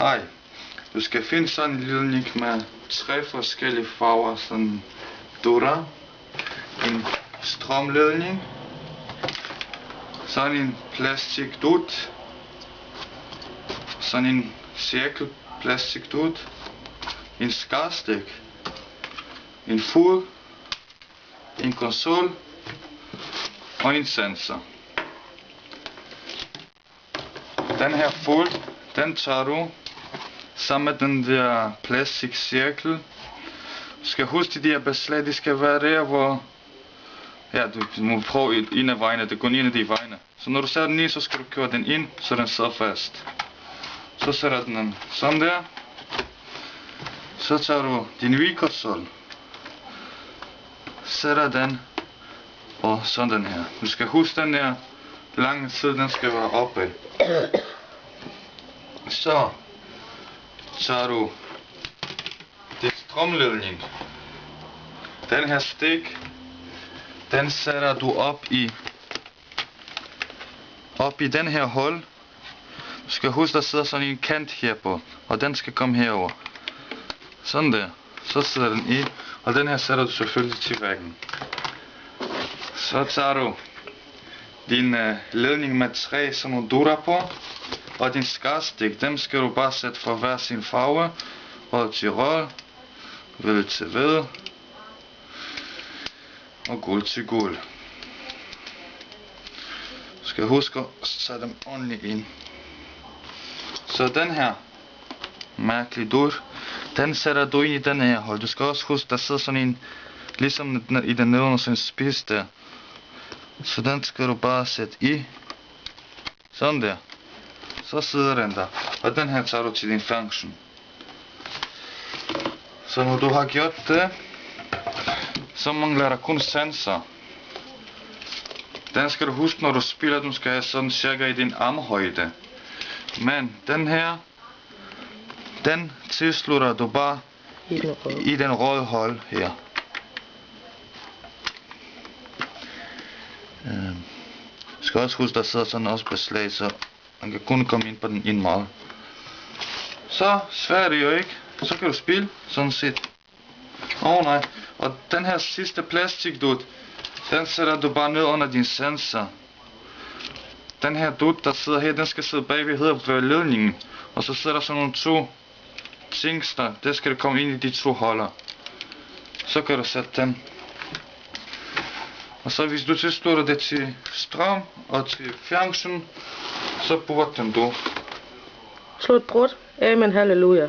Hej. Du skal finde sådan en ledning med 3 forskellige farver, sådan dutter, en strømledning, sådan en plastikdut, sådan en cirkel plastikdut, en skarstik, en fod, en konsol og en sensor. Den her fod, den tager du sammen med den der plastikcirkel. Du skal huske, de her beslag, de skal være der, hvor... Ja, du må prøve en af vejene, det går en af de vejene. Så når du sætter den i, så skal du køre den ind, så den sidder fast. Så sætter den sådan der. Så tager du din Wii-konsol, sætter den, og sådan her. Du skal huske den der lange side, den skal være oppe. Så tager du din strømledning. Den her stik, den sætter du op i den her hul. Du skal huske, der sidder sådan en kant her på, og den skal komme herover. Sådan der. Så sidder den i, og den her sætter du selvfølgelig til væggen. Så tager du din ledning med 3 sådan nogle dutter på, og din skarstik, dem skal du bare sætte for hver sin farve. Rød til rød, hvid til hvid, og guld til guld. Du skal huske at sætte dem ordentligt ind. Så den her mærkelige dut, den sætter du ind i den her hul. Du skal også huske, der sidder sådan en, ligesom i den nedenunder, sådan en spids der. Så den skal du bare sætte i. Sådan der. Så sidder den der. Og den her tager du til din function. Så når du har gjort det, så mangler der kun sensor. Den skal du huske, når du spiller, du skal have sådan cirka i din armhøjde. Men den her, den tilslutter du bare i den røde hul her. Du skal også huske, der sidder sådan også beslag, så man kan kun komme ind på den indmål. Så svært er det jo ikke. Så kan du spille sådan set. Nej. Og den her sidste plastikdut, den sætter du bare ned under din sensor. Den her dut, der sidder her, den skal sidde bagved ved ledningen. Og så sidder der sådan nogle 2 things der. Det skal komme ind i de 2 holder. Så kan du sætte den. Og så hvis du tilslutter det til strøm og til fjernsynet, så burde den du. Slut brud. Amen, halleluja.